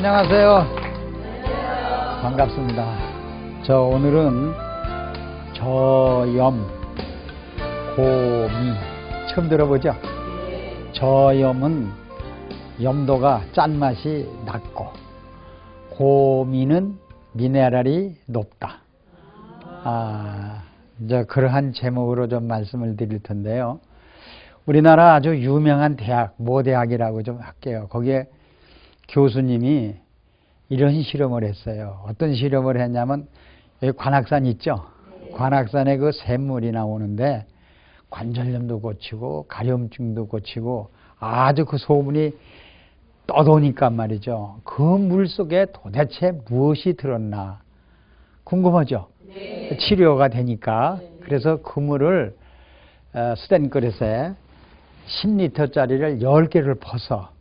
안녕하세요. 반갑습니다. 오늘은 저염, 고미 처음 들어보죠? 저염은 염도가 짠맛이 낮고 고미는 미네랄이 높다. 이제 그러한 제목으로 좀 말씀을 드릴 텐데요. 우리나라 아주 유명한 대학, 모 대학이라고 좀 할게요. 거기에 교수님이 이런 실험을 했어요. 어떤 실험을 했냐면 여기 관악산 있죠? 관악산에 그 샘물이 나오는데 관절염도 고치고 가려움증도 고치고 아주 그 소문이 떠도니까 말이죠. 그 물 속에 도대체 무엇이 들었나 궁금하죠? 네. 치료가 되니까. 네. 그래서 그 물을 스텐 그릇에 10리터짜리를 10개를 퍼서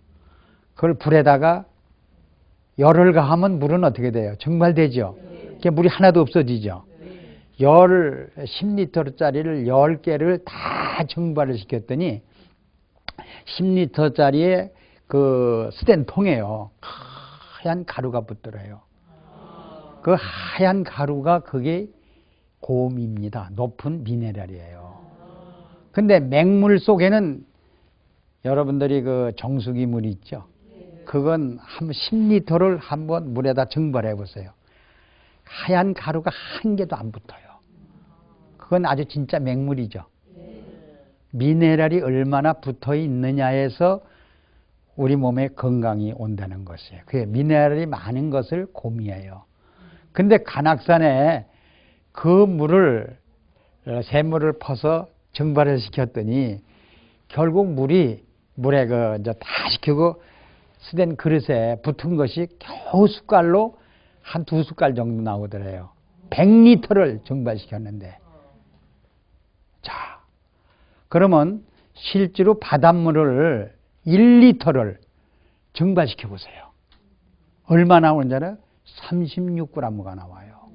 그걸 불에다가 열을 가하면 물은 어떻게 돼요? 증발되죠? 네. 물이 하나도 없어지죠? 네. 10리터짜리를 10개를 다 증발을 시켰더니 10리터짜리에 그 스텐 통에요. 하얀 가루가 붙더래요. 그 하얀 가루가 그게 고미입니다. 높은 미네랄이에요. 근데 맹물 속에는 여러분들이 그 정수기 물이 있죠? 그건 한 10리터를 한번 물에다 증발해 보세요. 하얀 가루가 한 개도 안 붙어요. 그건 아주 진짜 맹물이죠. 미네랄이 얼마나 붙어 있느냐에서 우리 몸에 건강이 온다는 것이에요. 그게 미네랄이 많은 것을 고미예요. 근데 관악산에 그 물을 샘물을 퍼서 증발을 시켰더니 결국 물에 이제 다 식히고 스텐 그릇에 붙은 것이 겨우 숟갈로 한 2숟갈 정도 나오더래요. 100리터를 증발시켰는데. 자, 그러면 실제로 바닷물을 1리터를 증발시켜 보세요. 얼마 나오는지 알아요? 36g가 나와요.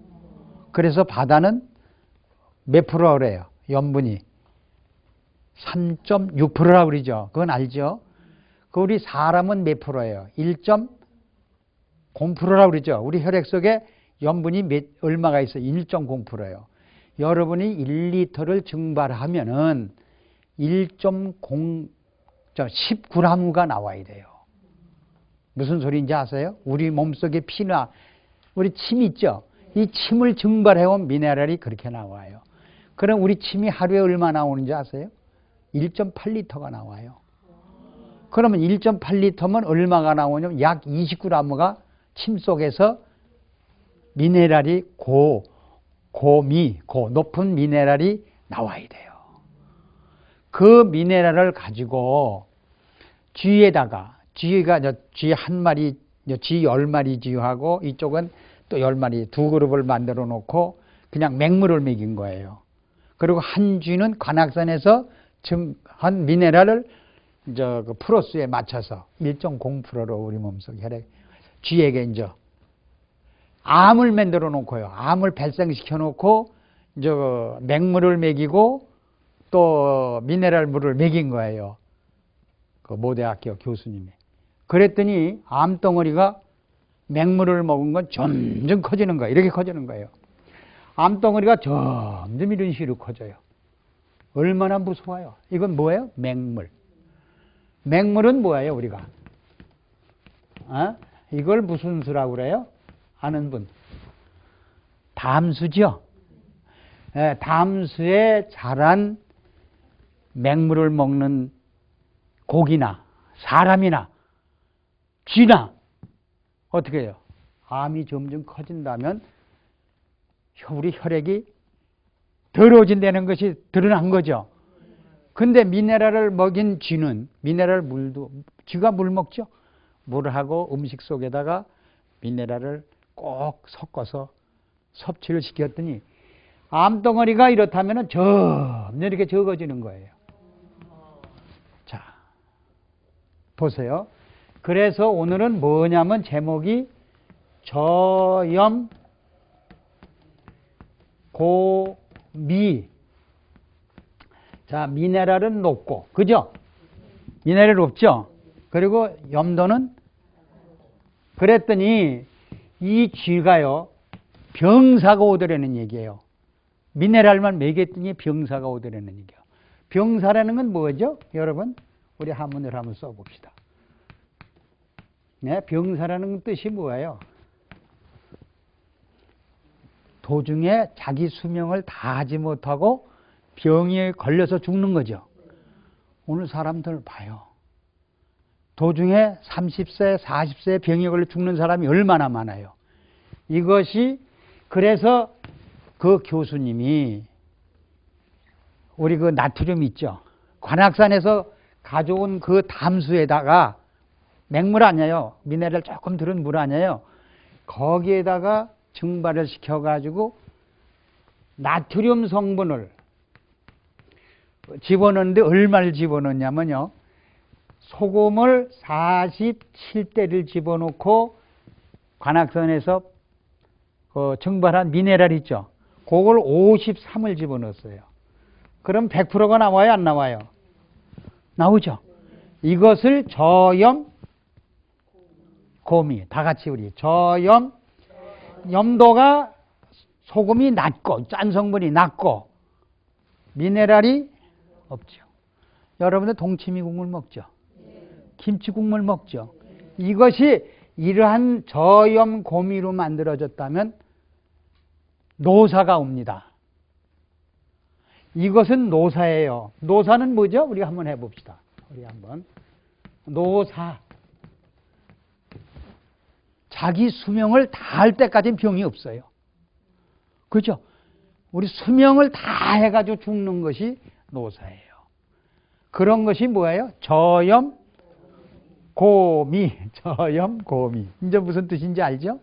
그래서 바다는 몇 프로라고 그래요? 염분이 3.6%라고 그러죠. 그건 알죠? 우리 사람은 몇 프로예요? 1.0%라고 그러죠. 우리 혈액 속에 염분이 얼마가 있어요? 1.0%예요. 여러분이 1리터를 증발하면은 10g가 나와야 돼요. 무슨 소리인지 아세요? 우리 몸속에 피나 우리 침 있죠? 이 침을 증발해온 미네랄이 그렇게 나와요. 그럼 우리 침이 하루에 얼마 나오는지 아세요? 1.8리터가 나와요. 그러면 1.8리터면 얼마가 나오냐면 약 20g가 침 속에서 미네랄이 높은 미네랄이 나와야 돼요. 그 미네랄을 가지고 쥐가 쥐 한 마리, 쥐 10마리 쥐하고 이쪽은 또 10마리, 두 그룹을 만들어 놓고 그냥 맹물을 먹인 거예요. 그리고 한 쥐는 관악산에서 한 미네랄을 이제 그 프로스에 맞춰서 1.0%로 우리 몸속 혈액 쥐에게 이제 암을 만들어 놓고요. 암을 발생시켜 놓고 이제 맹물을 먹이고 또 미네랄 물을 먹인 거예요. 그 모대학교 교수님이. 그랬더니 암덩어리가 맹물을 먹은 건 점점 커지는 거예요. 이렇게 커지는 거예요. 암덩어리가 점점 이런 식으로 커져요. 얼마나 무서워요. 이건 뭐예요? 맹물. 맹물은 뭐예요, 우리가? 이걸 무슨 수라고 그래요? 아는 분? 담수죠? 네, 담수에 자란 맹물을 먹는 고기나 사람이나 쥐나 어떻게 해요? 암이 점점 커진다면 우리 혈액이 더러워진다는 것이 드러난 거죠. 근데 미네랄을 먹인 쥐는 쥐가 물 먹죠. 물하고 음식 속에다가 미네랄을 꼭 섞어서 섭취를 시켰더니 암덩어리가 이렇다면 점점 이렇게 적어지는 거예요. 자, 보세요. 그래서 오늘은 뭐냐면 제목이 저염 고미. 자, 미네랄은 높고, 그죠? 미네랄 높죠? 그리고 염도는 그랬더니 이 쥐가요, 병사가 오더라는 얘기예요. 미네랄만 먹였더니 병사가 오더라는 얘기예요. 병사라는 건 뭐죠? 여러분, 우리 한문을 한번 써봅시다. 네, 병사라는 뜻이 뭐예요? 도중에 자기 수명을 다하지 못하고 병에 걸려서 죽는 거죠. 오늘 사람들 봐요. 도중에 30세, 40세 병에 걸려 죽는 사람이 얼마나 많아요. 이것이 그래서 그 교수님이 우리 그 나트륨 있죠. 관악산에서 가져온 그 담수에다가 맹물 아니에요. 미네랄 조금 들은 물 아니에요. 거기에다가 증발을 시켜가지고 나트륨 성분을 집어넣는데 얼마를 집어넣냐면요. 소금을 47대를 집어넣고 관악산에서 증발한 미네랄 있죠. 그걸 53을 집어넣었어요. 그럼 100%가 나와요? 안 나와요? 나오죠. 이것을 저염 고미, 다 같이 우리 저염, 염도가 소금이 낮고 짠 성분이 낮고 미네랄이 없죠. 여러분들 동치미 국물 먹죠? 김치 국물 먹죠? 이것이 이러한 저염 고미로 만들어졌다면 노사가 옵니다. 이것은 노사예요. 노사는 뭐죠? 우리가 한번 해봅시다. 우리 한번. 노사. 자기 수명을 다할 때까지는 병이 없어요. 그렇죠? 우리 수명을 다 해가지고 죽는 것이 노사예요. 그런 것이 뭐예요? 저염 고미. 저염 고미. 이제 무슨 뜻인지 알죠?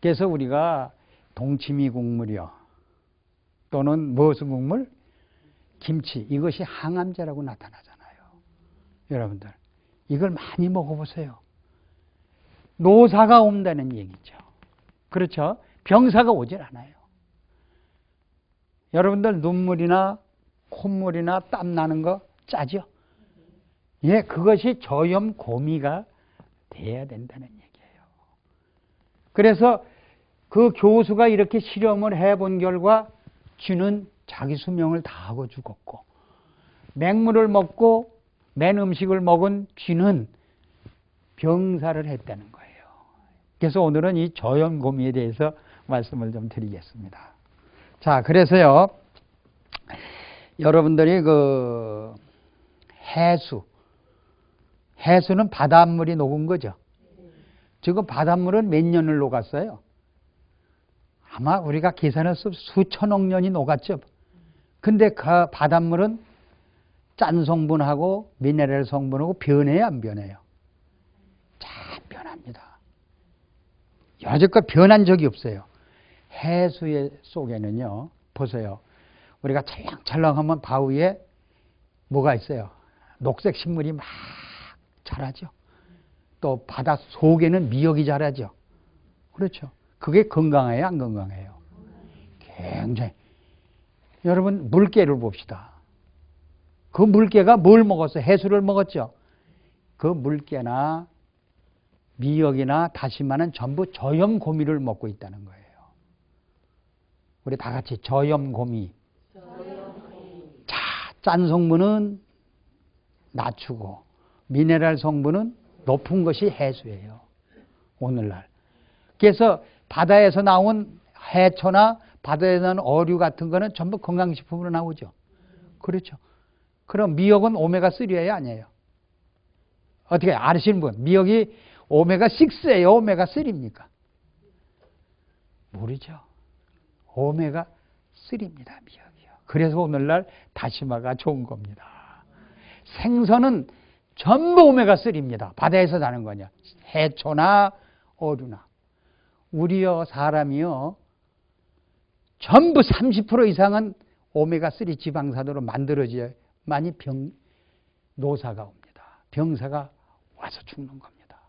그래서 우리가 동치미 국물이요. 또는 무슨 국물? 김치. 이것이 항암제라고 나타나잖아요. 여러분들. 이걸 많이 먹어보세요. 노사가 온다는 얘기죠. 그렇죠? 병사가 오질 않아요. 여러분들 눈물이나 콧물이나 땀 나는 거 짜죠? 예, 그것이 저염 고미가 돼야 된다는 얘기예요. 그래서 그 교수가 이렇게 실험을 해본 결과 쥐는 자기 수명을 다하고 죽었고 맹물을 먹고 맨 음식을 먹은 쥐는 병사를 했다는 거예요. 그래서 오늘은 이 저염 고미에 대해서 말씀을 좀 드리겠습니다. 자, 그래서요, 여러분들이 그 해수는 바닷물이 녹은 거죠. 지금 바닷물은 몇 년을 녹았어요? 아마 우리가 계산해서 수천억 년이 녹았죠. 근데 그 바닷물은 짠 성분하고 미네랄 성분하고 변해요, 안 변해요? 잘 변합니다. 여지껏 변한 적이 없어요. 해수 속에는요, 보세요. 우리가 찰랑찰랑하면 바위에 뭐가 있어요? 녹색 식물이 막 자라죠. 또 바다 속에는 미역이 자라죠. 그렇죠. 그게 건강해요, 안 건강해요? 굉장히. 여러분, 물개를 봅시다. 그 물개가 뭘 먹었어요? 해수를 먹었죠. 그 물개나 미역이나 다시마는 전부 저염고미를 먹고 있다는 거예요. 우리 다 같이 저염고미. 자, 짠 성분은 낮추고 미네랄 성분은 높은 것이 해수예요. 오늘날. 그래서 바다에서 나온 해초나 바다에서 나온 어류 같은 거는 전부 건강식품으로 나오죠. 그렇죠. 그럼 미역은 오메가3예요? 아니에요? 어떻게 아시는 분? 미역이 오메가6예요? 오메가3입니까? 모르죠. 오메가3입니다. 미역이요. 그래서 오늘날 다시마가 좋은 겁니다. 생선은 전부 오메가3입니다. 바다에서 나는 거냐. 해초나 어류나. 우리요 사람이요 전부 30% 이상은 오메가3 지방산으로 만들어져야만이 노사가 옵니다. 병사가 와서 죽는 겁니다.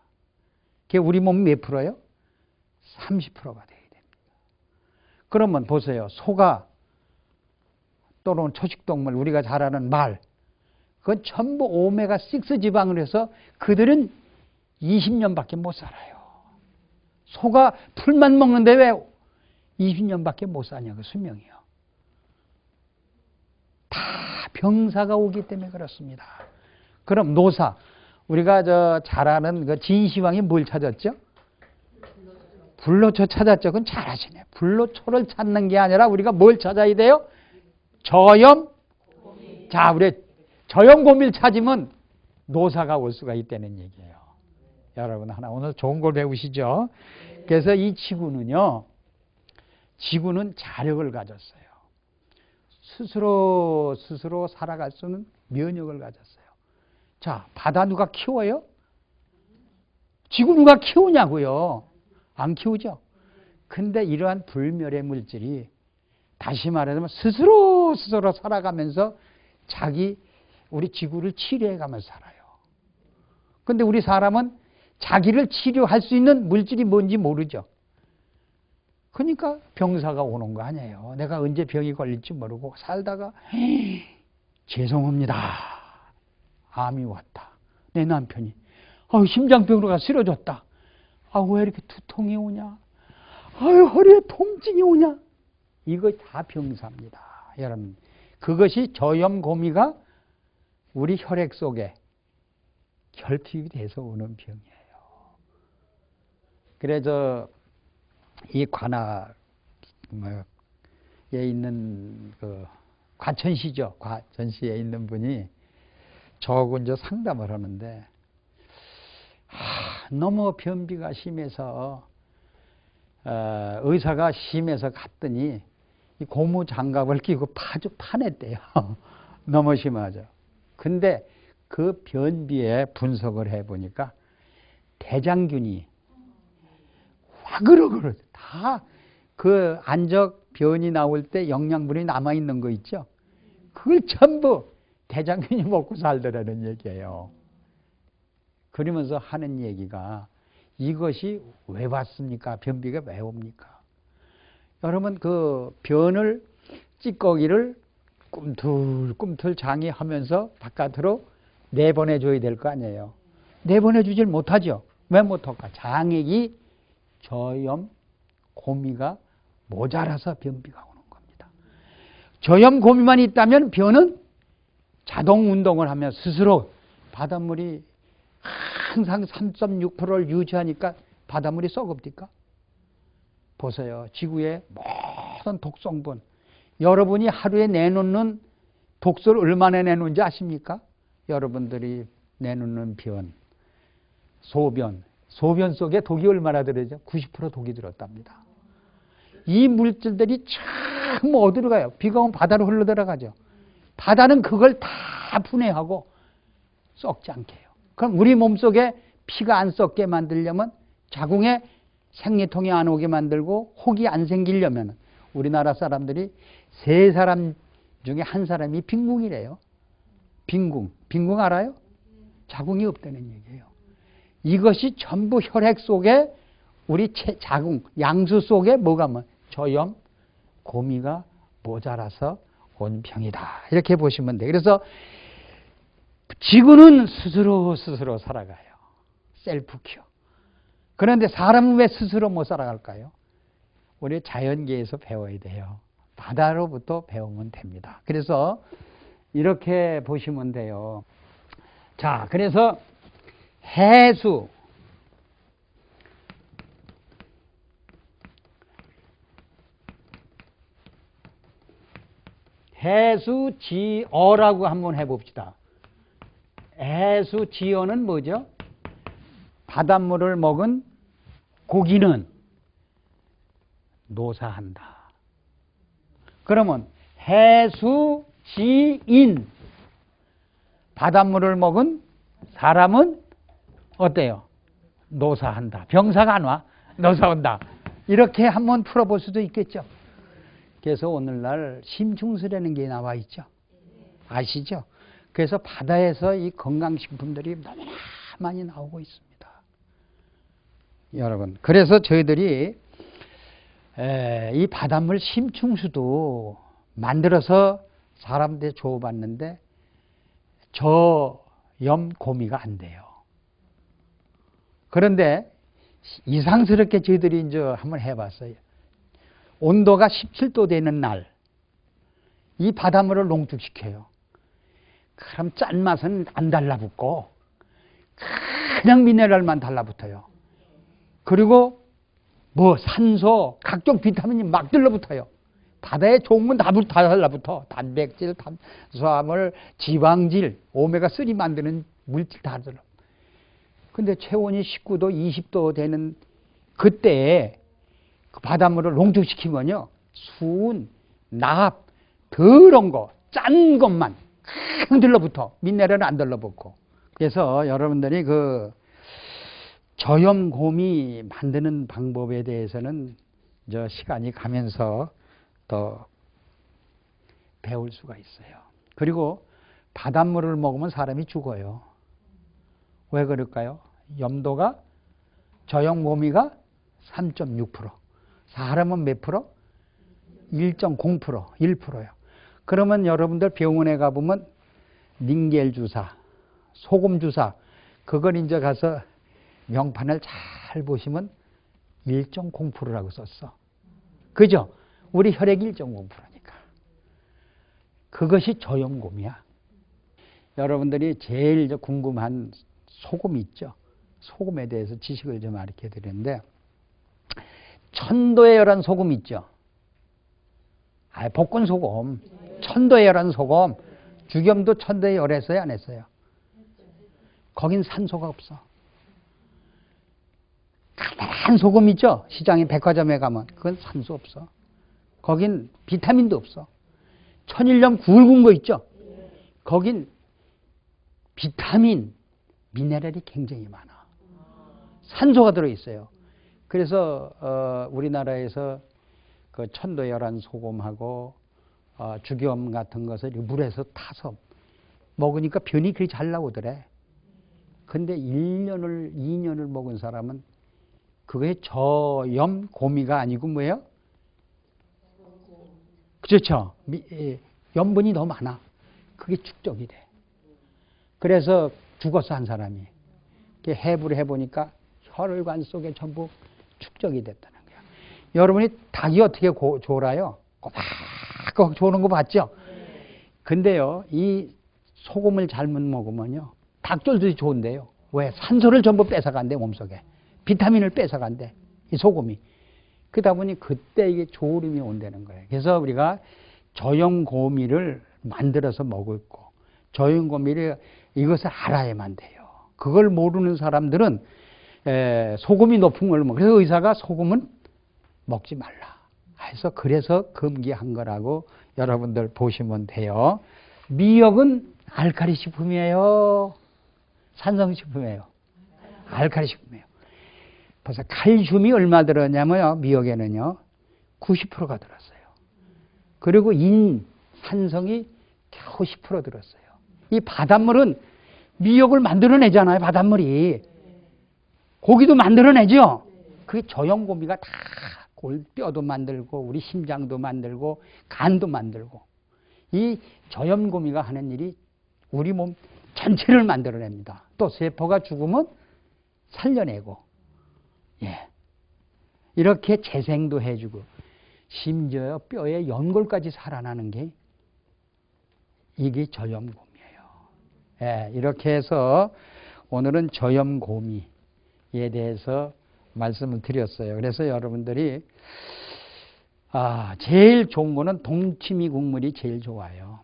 그게 우리 몸 몇 프로예요? 30%가 돼야 됩니다. 그러면 보세요. 소가 또는 초식동물 우리가 잘 아는 말 그건 전부 오메가6 지방을 해서 그들은 20년밖에 못 살아요. 소가 풀만 먹는데 왜 20년밖에 못 사냐, 그 수명이요. 다 병사가 오기 때문에 그렇습니다. 그럼 노사, 우리가 잘 아는 그 진시황이 뭘 찾았죠? 불로초 찾았죠. 그건 잘하시네. 불로초를 찾는 게 아니라 우리가 뭘 찾아야 돼요? 저염? 자, 우리 저염고미를 찾으면 노사가 올 수가 있다는 얘기예요. 여러분 하나 오늘 좋은 걸 배우시죠? 그래서 이 지구는요. 지구는 자력을 가졌어요. 스스로 살아갈 수 있는 면역을 가졌어요. 자, 바다 누가 키워요? 지구 누가 키우냐고요? 안 키우죠? 근데 이러한 불멸의 물질이 다시 말하자면 스스로 살아가면서 우리 지구를 치료해가면서 살아요. 근데 우리 사람은 자기를 치료할 수 있는 물질이 뭔지 모르죠. 그러니까 병사가 오는 거 아니에요. 내가 언제 병이 걸릴지 모르고 살다가 죄송합니다. 암이 왔다. 내 남편이 심장병으로 가 쓰러졌다. 왜 이렇게 두통이 오냐? 허리에 통증이 오냐? 이거 다 병사입니다. 여러분, 그것이 저염고미가 우리 혈액 속에 결핍이 돼서 오는 병이에요. 그래서 이 관아에 있는 그 과천시죠. 과천시에 있는 분이 저하고 이제 상담을 하는데 너무 변비가 심해서 의사가 심해서 갔더니 이 고무 장갑을 끼고 파냈대요. 너무 심하죠. 근데 그 변비에 분석을 해보니까 대장균이 화그러그러 다 그 안적 변이 나올 때 영양분이 남아있는 거 있죠. 그걸 전부 대장균이 먹고 살더라는 얘기예요. 그러면서 하는 얘기가 이것이 왜 왔습니까? 변비가 왜 옵니까? 여러분 그 변을 찌꺼기를 꿈틀꿈틀 장이 하면서 바깥으로 내보내줘야 될 거 아니에요. 내보내주질 못하죠. 왜 못할까? 장액이 저염 고미가 모자라서 변비가 오는 겁니다. 저염 고미만 있다면 변은 자동 운동을 하면 스스로 바닷물이 항상 3.6%를 유지하니까 바닷물이 썩읍니까? 보세요. 지구의 모든 독성분. 여러분이 하루에 내놓는 독소를 얼마나 내놓는지 아십니까? 여러분들이 내놓는 소변 속에 독이 얼마나 들어있죠? 90% 독이 들었답니다. 이 물질들이 참 어디로 가요? 비가 오면 바다로 흘러 들어가죠. 바다는 그걸 다 분해하고 썩지 않게 해요. 그럼 우리 몸속에 피가 안 썩게 만들려면 자궁에 생리통이 안 오게 만들고 혹이 안 생기려면 우리나라 사람들이 3사람 중에 1사람이 빈궁이래요. 빈궁 알아요? 자궁이 없다는 얘기예요. 이것이 전부 혈액 속에 우리 자궁, 양수 속에 저염, 고미가 모자라서 온 병이다. 이렇게 보시면 돼요. 그래서 지구는 스스로 살아가요. 셀프 큐어. 그런데 사람은 왜 스스로 못 살아갈까요? 우리 자연계에서 배워야 돼요. 바다로부터 배우면 됩니다. 그래서 이렇게 보시면 돼요. 자, 그래서 해수. 해수지어라고 한번 해봅시다. 해수지어는 뭐죠? 바닷물을 먹은 고기는 노사한다. 그러면 해수지인, 바닷물을 먹은 사람은 어때요? 노사한다. 병사가 안 와. 노사온다. 이렇게 한번 풀어볼 수도 있겠죠. 그래서 오늘날 심충수라는 게 나와 있죠. 아시죠? 그래서 바다에서 이 건강식품들이 너무나 많이 나오고 있습니다. 여러분, 그래서 저희들이 이 바닷물 심충수도 만들어서 사람들에 줘봤는데 저염 고미가 안 돼요. 그런데 이상스럽게 저희들이 이제 한번 해봤어요. 온도가 17도 되는 날, 이 바닷물을 농축시켜요. 그럼 짠맛은 안 달라붙고, 그냥 미네랄만 달라붙어요. 그리고 뭐 산소, 각종 비타민이 막 들러붙어요. 바다에 좋은 건 다 달라붙어. 단백질, 탄수화물, 지방질, 오메가3 만드는 물질 다 들어. 근데 체온이 19도, 20도 되는 그때에 그 바닷물을 농축시키면요, 수은, 납, 더러운 거, 짠 것만 그냥 들러붙어. 미네랄은 안 들러붙고. 그래서 여러분들이 그 저염곰이 만드는 방법에 대해서는 저 시간이 가면서 더 배울 수가 있어요. 그리고 바닷물을 먹으면 사람이 죽어요. 왜 그럴까요? 염도가, 저염고미가 3.6%. 사람은 몇 프로? 1.0%, 1%예요. 그러면 여러분들 병원에 가보면 닌겔 주사, 소금 주사, 그걸 이제 가서 명판을 잘 보시면 1.0%라고 썼어. 그죠? 우리 혈액 1.0%니까. 그것이 저염곰이야. 여러분들이 제일 궁금한 소금 있죠? 소금에 대해서 지식을 좀 가르쳐 드리는데, 천도의 열한 소금 있죠? 복근 소금. 천도의 열한 소금. 주겸도 천도의 열 했어요, 안 했어요? 거긴 산소가 없어. 가난한 소금 있죠? 시장에 백화점에 가면 그건 산소 없어. 거긴 비타민도 없어. 천일염 굵은 거 있죠? 거긴 비타민, 미네랄이 굉장히 많아. 산소가 들어있어요. 그래서 우리나라에서 그 천도 열한 소금하고 주겸 같은 것을 물에서 타서 먹으니까 변이 그리 잘 나오더래. 근데 1년을 2년을 먹은 사람은 그게 저염고미가 아니고 뭐예요? 그렇죠. 염분이 더 많아. 그게 축적이 돼. 그래서 죽었어, 한 사람이. 해부를 해보니까 혈관 속에 전부 축적이 됐다는 거야. 여러분이 닭이 어떻게 졸아요? 꼬박꼬박 조는 거 봤죠? 근데요, 이 소금을 잘못 먹으면요, 닭졸듯이 좋은데요. 왜? 산소를 전부 뺏어간대, 몸속에. 비타민을 뺏어간대, 이 소금이. 그러다 보니 그때 이게 졸음이 온다는 거예요. 그래서 우리가 저염고미를 만들어서 먹고, 저염고미를 이것을 알아야만 돼요. 그걸 모르는 사람들은 소금이 높은 걸 먹어. 그래서 의사가 소금은 먹지 말라 그래서 금기한 거라고 여러분들 보시면 돼요. 미역은 알칼리 식품이에요, 산성 식품이에요? 알칼리 식품이에요. 벌써 칼슘이 얼마 들었냐면요, 미역에는요 90%가 들었어요. 그리고 산성이 겨우 10% 들었어요. 이 바닷물은 미역을 만들어내잖아요. 바닷물이 고기도 만들어내죠. 그게 저염고미가 다 뼈도 만들고 우리 심장도 만들고 간도 만들고, 이 저염고미가 하는 일이 우리 몸 전체를 만들어냅니다. 또 세포가 죽으면 살려내고, 이렇게 재생도 해주고, 심지어 뼈에 연골까지 살아나는 게 이게 저염고미예요. 이렇게 해서 오늘은 저염고미에 대해서 말씀을 드렸어요. 그래서 여러분들이 제일 좋은 거는 동치미 국물이 제일 좋아요.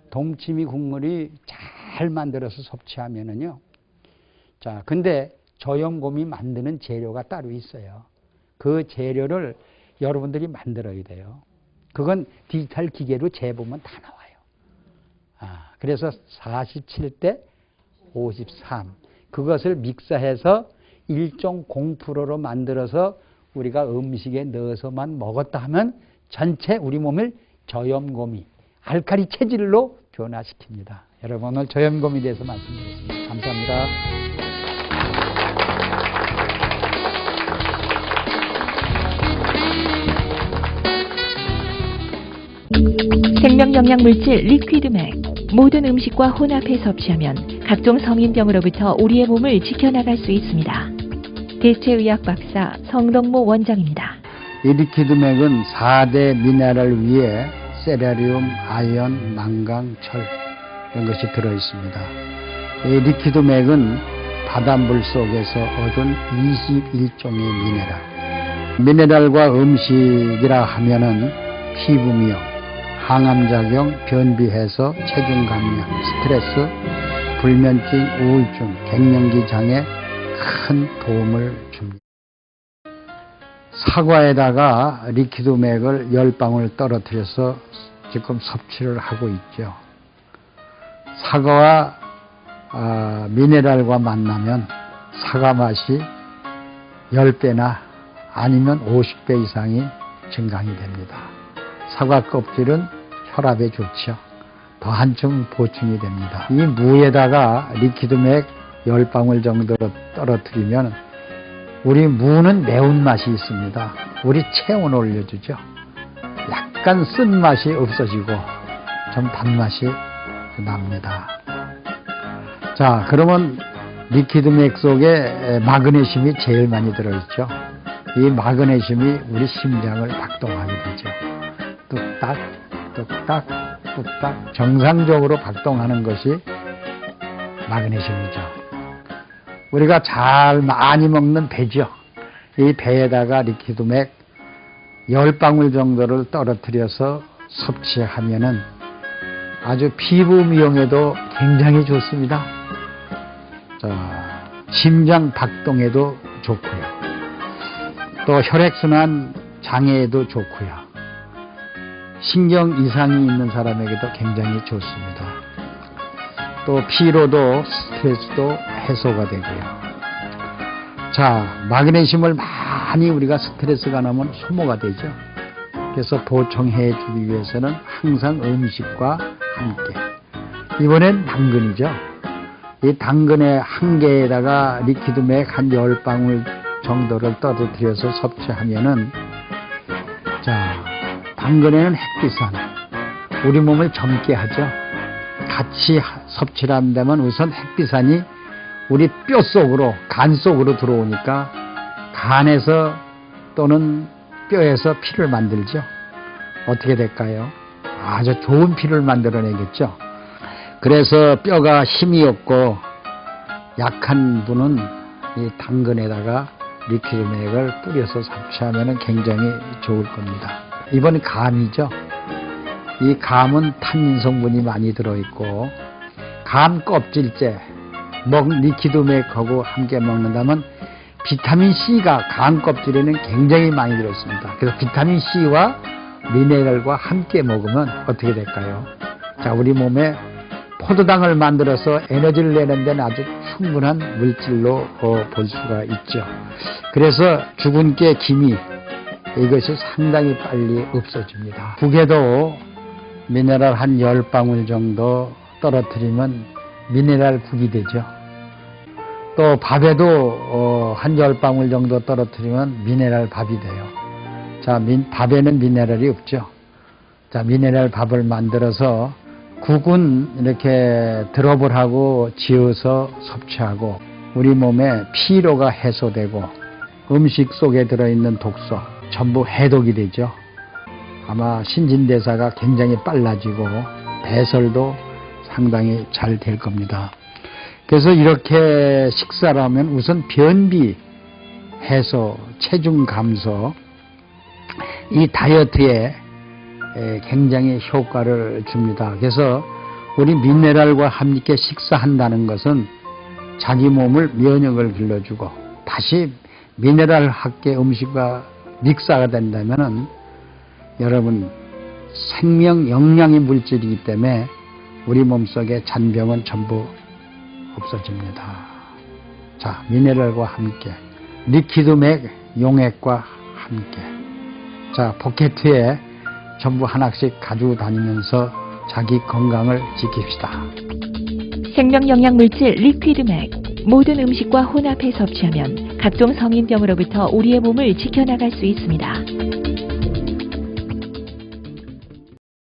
동치미 국물이 잘 만들어서 섭취하면은요. 자, 근데 저염고미 만드는 재료가 따로 있어요. 그 재료를 여러분들이 만들어야 돼요. 그건 디지털 기계로 재보면 다 나와요. 그래서 47대 53. 그것을 믹서해서 1.0%로 만들어서 우리가 음식에 넣어서만 먹었다 하면 전체 우리 몸을 저염고미, 알칼리 체질로 변화시킵니다. 여러분, 오늘 저염고미에 대해서 말씀드렸습니다. 감사합니다. 생명영양물질 리퀴드맥. 모든 음식과 혼합해 섭취하면 각종 성인병으로부터 우리의 몸을 지켜나갈 수 있습니다. 대체의학 박사 성덕모 원장입니다. 이 리퀴드맥은 4대 미네랄 위에 세라리움, 아연, 망강, 철 이런 것이 들어있습니다. 이 리퀴드맥은 바닷물 속에서 얻은 21종의 미네랄. 미네랄과 음식이라 하면은 피부미용, 항암작용, 변비해소, 체중 감량, 스트레스, 불면증, 우울증, 갱년기 장애 큰 도움을 줍니다. 사과에다가 리퀴드맥을 10방울 떨어뜨려서 지금 섭취를 하고 있죠. 사과와 미네랄과 만나면 사과 맛이 10배나 아니면 50배 이상이 증강이 됩니다. 사과 껍질은 혈압에 좋죠. 더 한층 보충이 됩니다. 이 무에다가 리퀴드맥 10방울 정도 떨어뜨리면 우리 무는 매운맛이 있습니다. 우리 체온을 올려주죠. 약간 쓴맛이 없어지고 좀 단맛이 납니다. 자, 그러면 리퀴드맥 속에 마그네슘이 제일 많이 들어있죠. 이 마그네슘이 우리 심장을 박동하게 되죠. 뚝딱, 뚝딱, 뚝딱 정상적으로 박동하는 것이 마그네슘이죠. 우리가 잘 많이 먹는 배죠. 이 배에다가 리퀴드맥 10방울 정도를 떨어뜨려서 섭취하면은 아주 피부 미용에도 굉장히 좋습니다. 자, 심장 박동에도 좋고요. 또 혈액순환 장애에도 좋고요. 신경 이상이 있는 사람에게도 굉장히 좋습니다. 또 피로도 스트레스도 해소가 되고요. 자, 마그네슘을 많이 우리가 스트레스가 나면 소모가 되죠. 그래서 보충해 주기 위해서는 항상 음식과 함께. 이번엔 당근이죠. 이 당근의 한 개에다가 리퀴드맥 한 10방울 정도를 떨어뜨려서 섭취하면은, 자, 당근에는 햇빛산, 우리 몸을 젊게 하죠. 같이 섭취를 한다면 우선 햇빛산이 우리 뼈 속으로, 간 속으로 들어오니까 간에서 또는 뼈에서 피를 만들죠. 어떻게 될까요? 아주 좋은 피를 만들어내겠죠. 그래서 뼈가 힘이 없고 약한 분은 이 당근에다가 리퀴드맥을 뿌려서 섭취하면 굉장히 좋을 겁니다. 이번 감이죠. 이 감은 탄닌 성분이 많이 들어있고, 감 껍질째 리퀴드맥하고 함께 먹는다면 비타민C가 감 껍질에는 굉장히 많이 들어있습니다. 그래서 비타민C와 미네랄과 함께 먹으면 어떻게 될까요? 자, 우리 몸에 포도당을 만들어서 에너지를 내는 데는 아주 충분한 물질로 볼 수가 있죠. 그래서 죽은 깨 기미, 이것이 상당히 빨리 없어집니다. 국에도 미네랄 한 10방울 정도 떨어뜨리면 미네랄 국이 되죠. 또 밥에도 한 10방울 정도 떨어뜨리면 미네랄 밥이 돼요. 자, 밥에는 미네랄이 없죠. 자, 미네랄 밥을 만들어서 국은 이렇게 드롭을 하고 지어서 섭취하고 우리 몸에 피로가 해소되고 음식 속에 들어있는 독소 전부 해독이 되죠. 아마 신진대사가 굉장히 빨라지고 배설도 상당히 잘 될 겁니다. 그래서 이렇게 식사를 하면 우선 변비 해소, 체중 감소, 이 다이어트에 굉장히 효과를 줍니다. 그래서 우리 미네랄과 함께 식사한다는 것은 자기 몸을 면역을 길러주고 다시 미네랄 함께 음식과 믹사가 된다면은 여러분 생명 영양의 물질이기 때문에 우리 몸속의 잔병은 전부 없어집니다. 자, 미네랄과 함께 리퀴드맥 용액과 함께. 자, 포켓에 전부 하나씩 가지고 다니면서 자기 건강을 지킵시다. 생명영양물질 리퀴드맥, 모든 음식과 혼합해 섭취하면 각종 성인병으로부터 우리의 몸을 지켜나갈 수 있습니다.